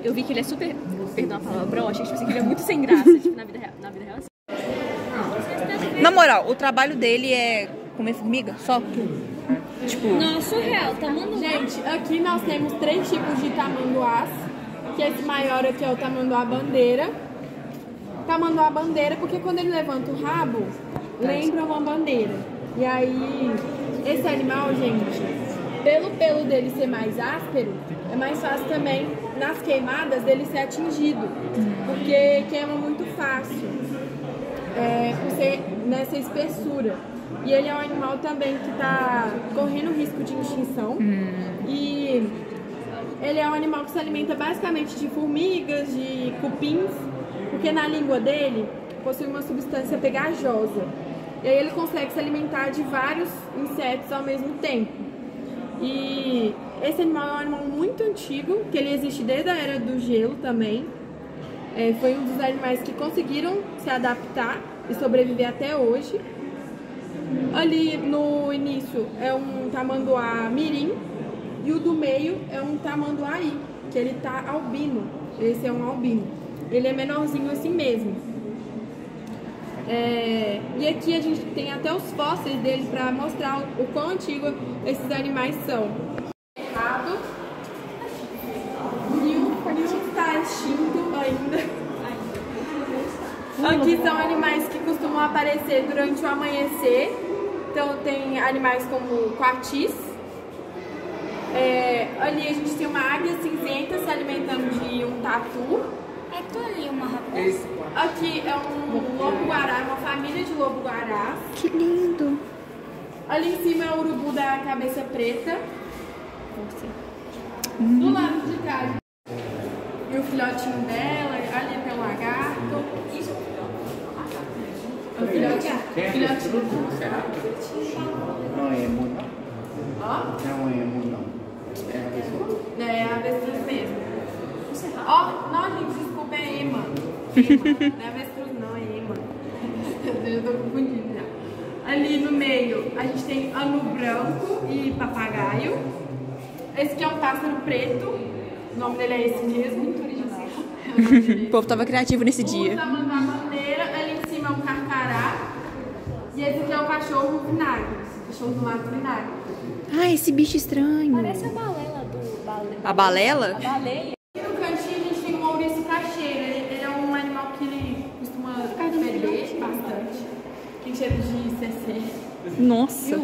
Eu vi que ele é super... Perdão a palavra, broxa, tipo assim, que ele é muito sem graça, tipo, na vida real. Na moral, o trabalho dele é comer formiga? Só? Tipo... Não, surreal, tamanduá. Gente, aqui nós temos 3 tipos de tamanduás, que esse maior aqui é o tamanduá bandeira. Tamanduá bandeira, porque quando ele levanta o rabo, lembra uma bandeira. E aí, esse animal, gente, pelo pelo dele ser mais áspero, é mais fácil também, nas queimadas, dele ser atingido. Porque queima muito fácil, por ser nessa espessura. E ele é um animal também que está correndo risco de extinção. E ele é um animal que se alimenta basicamente de formigas, de cupins, porque na língua dele possui uma substância pegajosa. E aí ele consegue se alimentar de vários insetos ao mesmo tempo. E esse animal é um animal muito antigo, que ele existe desde a Era do Gelo também. Foi um dos animais que conseguiram se adaptar e sobreviver até hoje. Ali no início é um tamanduá mirim e o do meio é um tamanduaí, que ele tá albino. Esse é um albino. Ele é menorzinho assim mesmo. E aqui a gente tem até os fósseis dele para mostrar o quão antigo esses animais são. Errado. E o está extinto ainda. Aqui são animais que costumam aparecer durante o amanhecer. Então tem animais como coatis. Ali a gente tem uma águia cinzenta se alimentando de um tatu. quarto ali, uma raposa. Aqui é um lobo-guará, uma família de lobo-guará. Que lindo. Ali em cima é o urubu da cabeça preta. Do lado de cá. E o filhotinho dela, ali tem um lagarto. Isso. O filhotinho. Será? Não é emo, não. Ó. Não é emo, não. É avestruz. É avestruz mesmo. Ó, não, gente, desculpa, é ema. Não é avestruz, não, é ema. Eu tô confundindo já. Ali no meio, a gente tem anu branco e papagaio. Esse aqui é um pássaro preto. O nome dele é esse mesmo, muito original. O povo tava criativo nesse dia. O tamanduá-bandeira, ali em cima é um carcará. E esse aqui é o cachorro vinagre. Cachorro do mato vinagre. Ah, esse bicho estranho. Parece a balela do baleia. A balela? A baleia. Aqui no cantinho a gente tem o ouriço cacheiro. Ele é um animal que ele costuma feder bastante. Tem cheiro de CC. Nossa.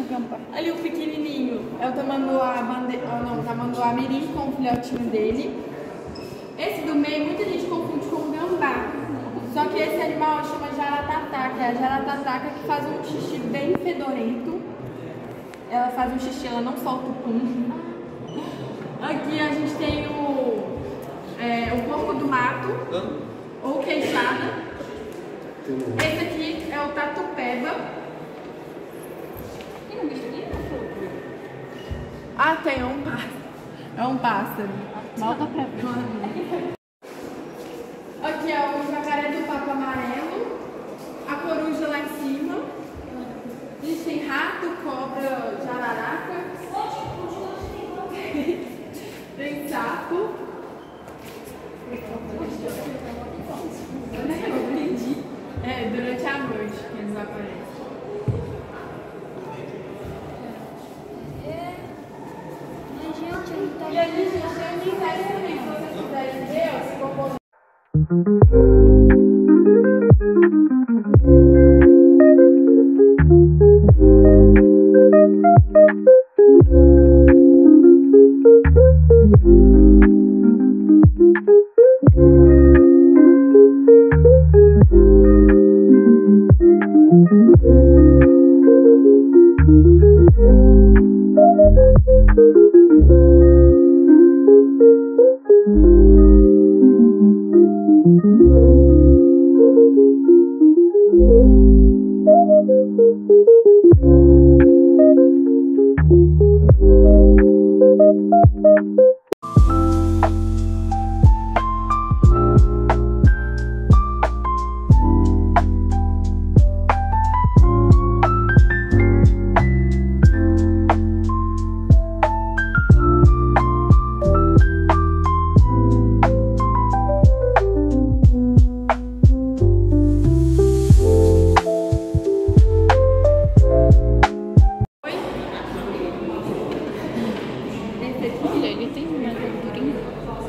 Ali o pequenininho é o tamanduá mirim com o filhotinho dele. Esse do meio muita gente confunde com o gambá. Só que esse animal chama jaratatá, que é a jaratatá que faz um xixi bem fedorento. Ela faz um xixi, ela não solta o pum. Aqui a gente tem o porco do mato, ou queixada. Esse aqui é o tatupeba. Ah, tem um pássaro. É um pássaro. Malta pra ver. Aqui é o jacaré do papo amarelo. A coruja lá em cima. A gente tem rato, cobra, jararaca. Tem sapo. Eu entendi. É, durante a noite que eles aparecem. E ali, gente, tem um inseto também. Se vocês quiserem ver, ó, se for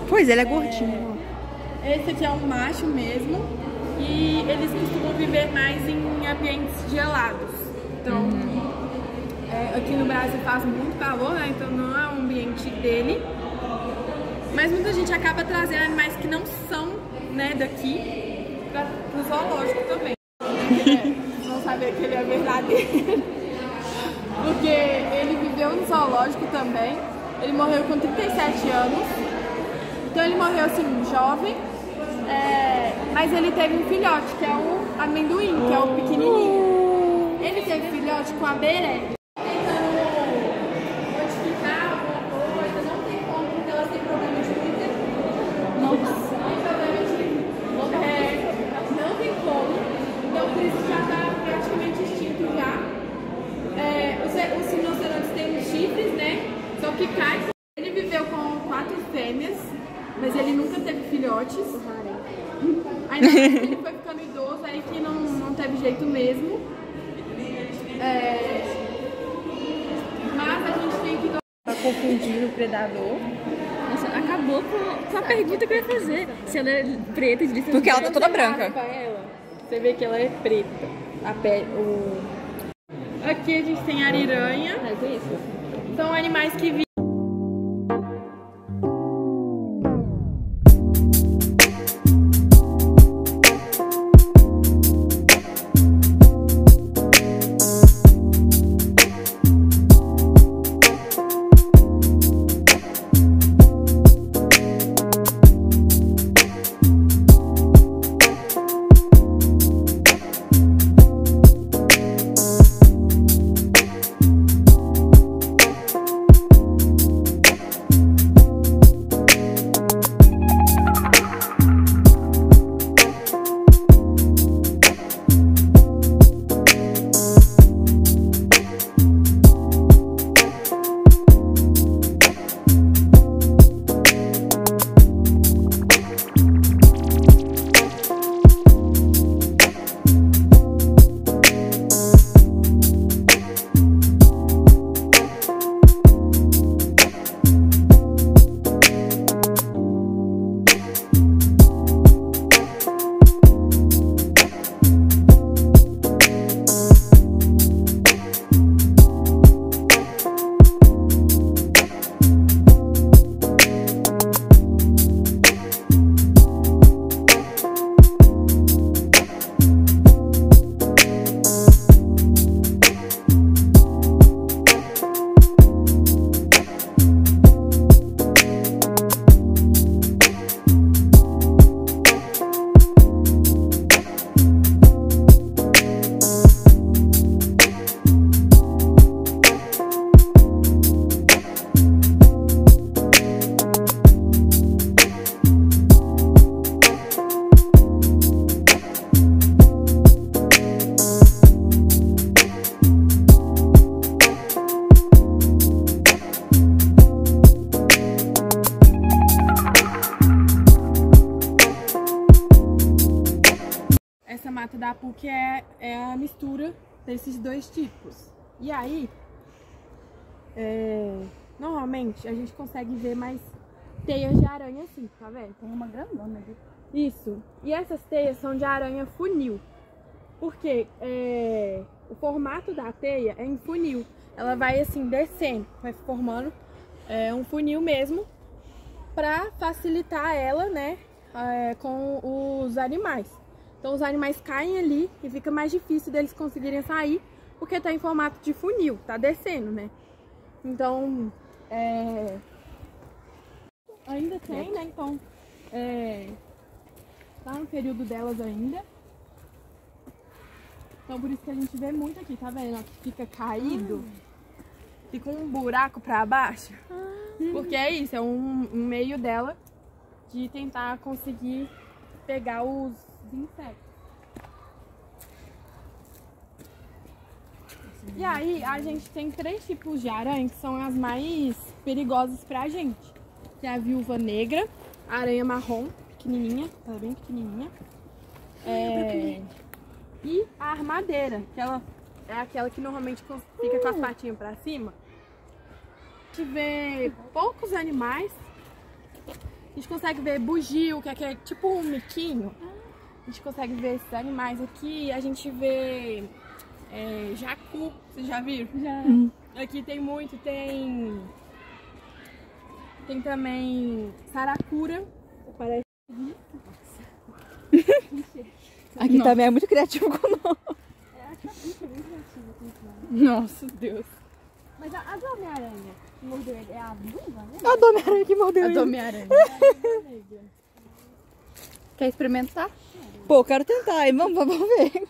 Pois, ele é gordinho. Esse aqui é um macho mesmo. E eles costumam viver mais em ambientes gelados. Então, aqui no Brasil faz muito calor, né? Então não é o ambiente dele. Mas muita gente acaba trazendo animais que não são, né, daqui para o zoológico também. Vocês vão saber que ele é verdadeiro. Porque ele viveu no zoológico também. Ele morreu com 37 anos. Então ele morreu assim, jovem. Mas ele teve um filhote, que é o amendoim, que é o pequenininho. Ele teve filhote com a beré. Tentando modificar alguma coisa, não tem como, porque elas têm problema de glúten. Nossa. Tem problema de não tem como. Então por isso já está praticamente extinto já. Os rinocerontes têm chifres, né? Só que cai. Ele viveu com 4 fêmeas, mas ele nunca teve filhotes. Ainda ele foi ficando idoso, aí que não teve jeito mesmo. Mas a gente tem que... Pra confundir o predador. Nossa, acabou com a pergunta que eu ia fazer. Se ela é preta, de Porque ela tá toda branca. Você vê que ela é preta. A pele, Aqui a gente tem ariranha. São animais que vivem. planta da PUC é a mistura desses dois tipos. E aí, normalmente a gente consegue ver mais teias de aranha assim, tá vendo? Tem uma grandona ali. Isso. E essas teias são de aranha funil. Porque o formato da teia é em funil. Ela vai assim descendo, vai formando um funil mesmo para facilitar ela, né, com os animais. Então os animais caem ali e fica mais difícil deles conseguirem sair porque tá em formato de funil, tá descendo, né? Então ainda tem, né? Então tá no período delas ainda. Então por isso que a gente vê muito aqui, tá vendo? Fica caído, fica um buraco pra baixo. Porque é isso, é um meio dela de tentar conseguir pegar os insetos. E aí a gente tem 3 tipos de aranha que são as mais perigosas pra gente. Que é a viúva negra, a aranha marrom, pequenininha, tá bem pequenininha. E a armadeira, que ela é aquela que normalmente fica com as patinhas pra cima. A gente vê poucos animais. A gente consegue ver bugio, que é tipo um miquinho. A gente consegue ver esses animais aqui. A gente vê jacu, vocês já viram? Já. Aqui tem muito, tem também saracura. Parece. Aqui também é muito criativo com o nome. Nossa, Deus. Mas a do Homem-Aranha que mordeu ele é a viúva, né? A do Homem-Aranha que mordeu ele. A do Homem-Aranha. Quer experimentar? Pô, quero tentar. Vamos ver.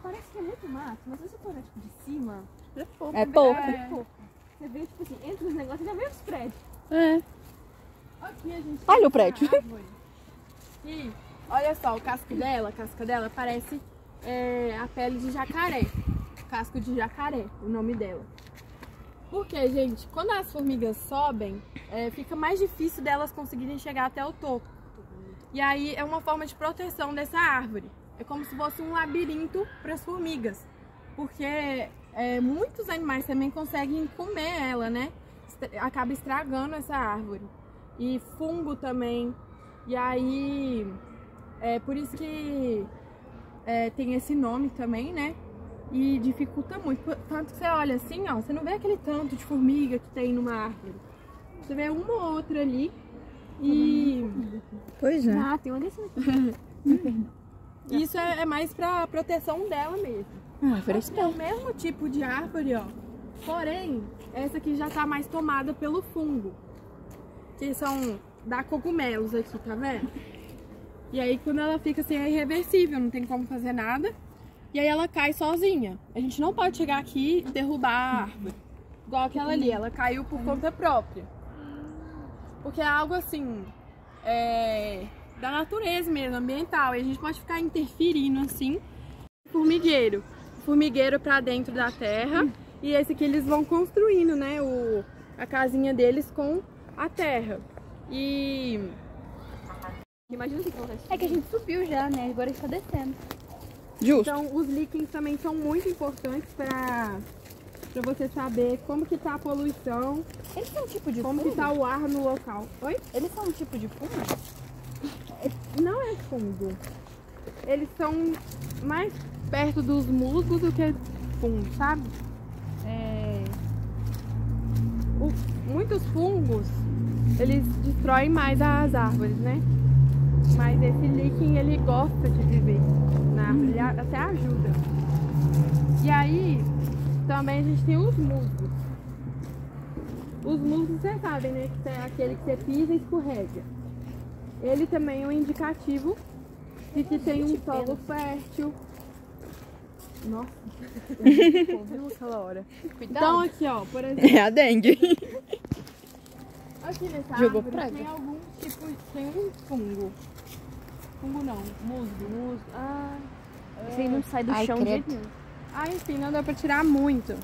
Parece que é muito mato, mas se você for tipo de cima, é pouco. É pouco. Você vê, tipo assim, entre os negócios já vê os prédios. Aqui a gente olha o prédio. E olha só, a casca dela parece a pele de jacaré. Casco de jacaré, o nome dela. Porque, gente, quando as formigas sobem, fica mais difícil delas conseguirem chegar até o topo. E aí é uma forma de proteção dessa árvore. É como se fosse um labirinto para as formigas. Porque muitos animais também conseguem comer ela, né? Acaba estragando essa árvore. E fungo também. E aí, por isso que tem esse nome também, né? E dificulta muito. Tanto que você olha assim, ó, você não vê aquele tanto de formiga que tem numa árvore. Você vê uma ou outra ali. E... Pois é. Ah, tem uma desse aqui. Isso é mais pra proteção dela mesmo. É o mesmo tipo de árvore, ó. Porém, essa aqui já tá mais tomada pelo fungo. Que são da cogumelos aqui, tá vendo? E aí quando ela fica assim é irreversível, não tem como fazer nada. E aí ela cai sozinha. A gente não pode chegar aqui e derrubar a árvore. Igual aquela ali, ela caiu por conta própria. Porque é algo assim, da natureza mesmo, ambiental. E a gente pode ficar interferindo assim. Formigueiro. Formigueiro pra dentro da terra. E esse aqui eles vão construindo, né? A casinha deles com a terra. E... imagina o que acontece. É que a gente subiu já, né? Agora está descendo. Justo. Então os líquens também são muito importantes para você saber como que tá a poluição. Eles são um tipo de como fungo? Que tá o ar no local. Oi? Eles são um tipo de fungo? Não é fungo. Eles são mais perto dos musgos do que fungo, sabe? Muitos fungos, eles destroem mais as árvores, né? Mas esse líquen, ele gosta de viver na árvore, ele até ajuda. E aí, também a gente tem os musgos. Os musgos, vocês sabem, né? Que é aquele que você pisa e escorrega. Ele também é um indicativo de que tem um solo fértil. Nossa, viu aquela hora. Cuidado. Então aqui, ó, por exemplo. É a dengue. Aqui nessa Jogou árvore praga. tem algum tipo, tem um fungo. Fungo não, musgo. Esse aí não sai do chão de jeito nenhum. Enfim, não dá pra tirar muito.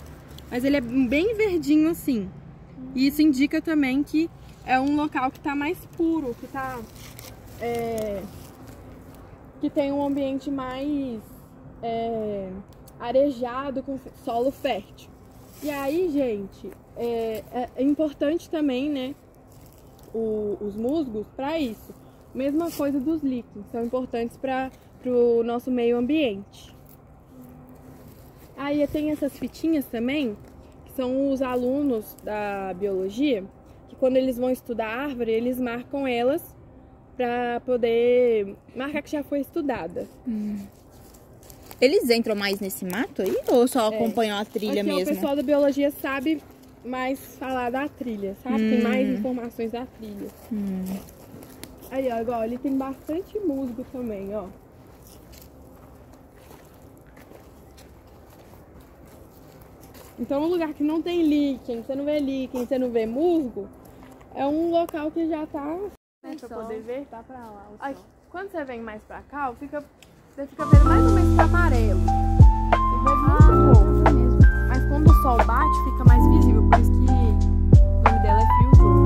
Mas ele é bem verdinho assim. E isso indica também que é um local que tá mais puro, que tá... que tem um ambiente mais arejado, com solo fértil. E aí, gente, é importante também, né, os musgos para isso. Mesma coisa dos líquens, são importantes para o nosso meio ambiente. Aí tem essas fitinhas também, que são os alunos da biologia, que quando eles vão estudar a árvore, eles marcam elas para poder marcar que já foi estudada. Eles entram mais nesse mato aí ou só acompanham a trilha aqui, mesmo? O pessoal da biologia sabe mais falar da trilha, sabe? Tem mais informações da trilha. Aí, ó, igual, ali tem bastante musgo também, ó. Então, um lugar que não tem líquen, você não vê líquen, você não vê musgo, é um local que já tá... Pra poder ver, tá pra lá. Aí, quando você vem mais pra cá, você fica vendo mais ou menos amarelo. Você vê muito pouco. Mas quando o sol bate, fica mais visível. Por isso que o nome dela é Fio Jogo.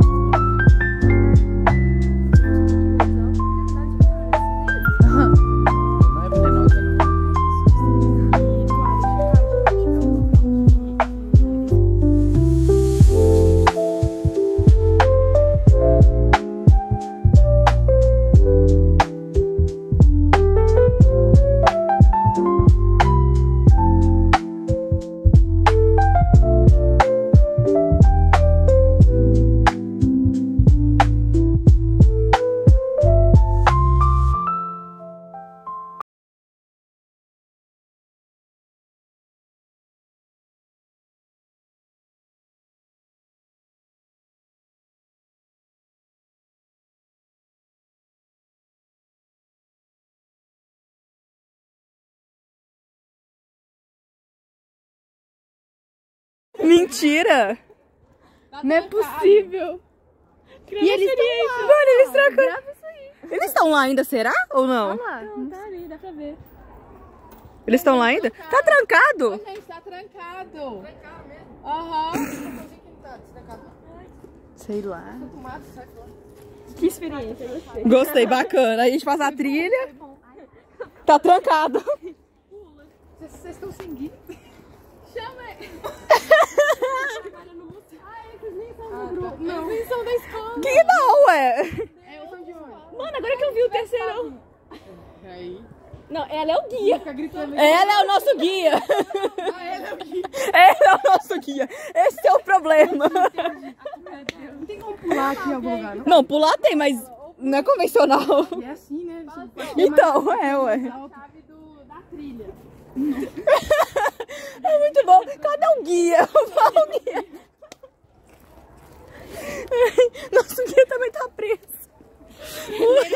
Mentira! Não é possível! E eles estão lá! Mano, eles trancaram. Eles estão lá ainda, será? Ou não? Não, tá ali, dá pra ver. Eles estão lá ainda? Tá trancado? Ô, gente, tá trancado. Trancado mesmo? Aham. Sei lá. Que experiência, gostei. Gostei, bacana. A gente faz a trilha. Tá trancado. Vocês estão sem guia? Chama aí. Eles nem são do grupo. Não, eles nem são da escola. Que não, ué? Eu sou de onde? Mano, agora que eu vi o terceirão. Aí. Não, ela é o guia. Fica gritando. Ela é o nosso guia. Ela é o guia. Ela é o nosso guia. Esse é o problema. Não tem como pular aqui em algum lugar, não? Não, pular tem, mas não é convencional. E é assim, né? Então, ué. Da trilha. É muito bom. Cadê o guia? Fala o guia. Nosso guia também tá preso. Oi,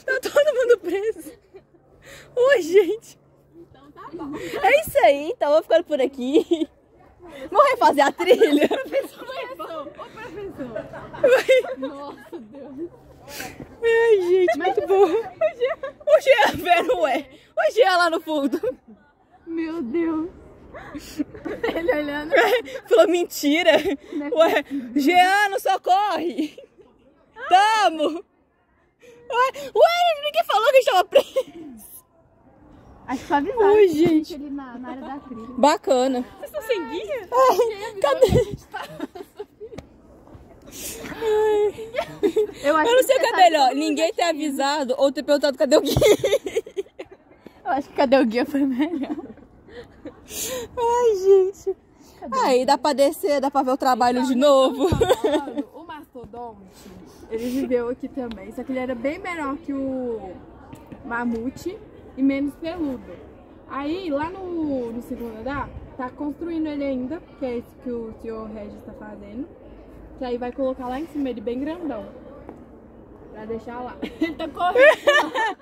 tá todo mundo preso. Oi, gente. Então tá bom. É isso aí, então eu vou ficando por aqui. Vamos refazer a trilha. Ô, professor. Nossa, Deus. Ai, gente, muito bom. O Jean, velho, ué. O Jean lá no fundo. Meu Deus. Ele olhando. Falou mentira. Ué, Jean, não socorre. Tamo. Ué, ninguém falou que a gente tava preso. Acho que só avisar. Oi, gente. Ali na área da trilha. Bacana. Vocês estão sem guia? Cadê? Eu não sei o que é melhor, ninguém ter avisado ou ter perguntado cadê o guia. Eu acho que cadê o guia foi melhor. Ai, gente. Aí dá pra descer, dá pra ver o trabalho de novo. O mastodonte, ele viveu aqui também, só que ele era bem menor que o mamute e menos peludo. Aí lá no segundo andar, tá construindo ele ainda, que é isso que o senhor Regis tá fazendo. Que aí vai colocar lá em cima ele bem grandão. Pra deixar lá. Ele tá correndo.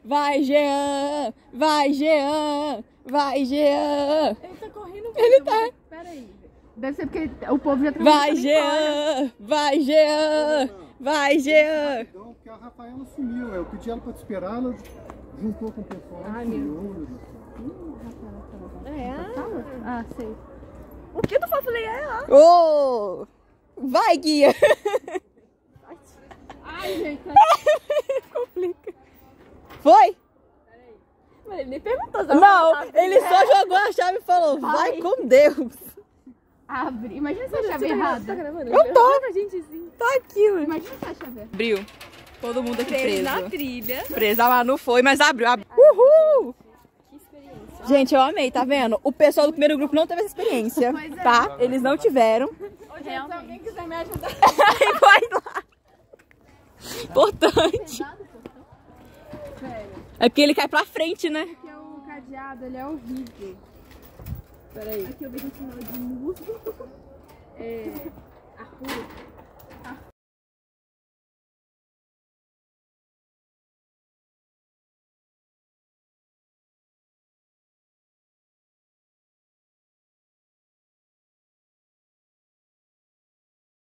Vai, Jean! Vai, Jean! Vai, Jean! Ele tá correndo. Ele tá. Pera aí. Deve ser porque o povo já trabalhou. Vai, Jean! Vai, Jean! Vai, Jean! Então, porque a Rafaela sumiu. Eu pedi ela pra te esperar, ela juntou com o pessoal. Ai, sumiu. Ah, sei. O que do Fafulei é lá? Ô! Vai, guia! Ai, gente. Complica. Foi? Mas ele nem perguntou. Não, ele só jogou a chave e falou, vai com Deus. Abre. Imagina se a chave errada. Eu tô. Tá aqui, mano. Imagina se a chave errada. Abriu. Todo mundo aqui preso. na trilha. Preso, a Manu foi, mas abriu. Uhul! Que experiência. Gente, eu amei, tá vendo? O pessoal do primeiro grupo não teve essa experiência, tá? Eles não tiveram. Se alguém quiser me ajudar. Vai lá. Importante. É porque ele cai pra frente, né? Porque o cadeado, ele é horrível. Peraí. Aqui eu vejo um sinal de musgo. Arthur.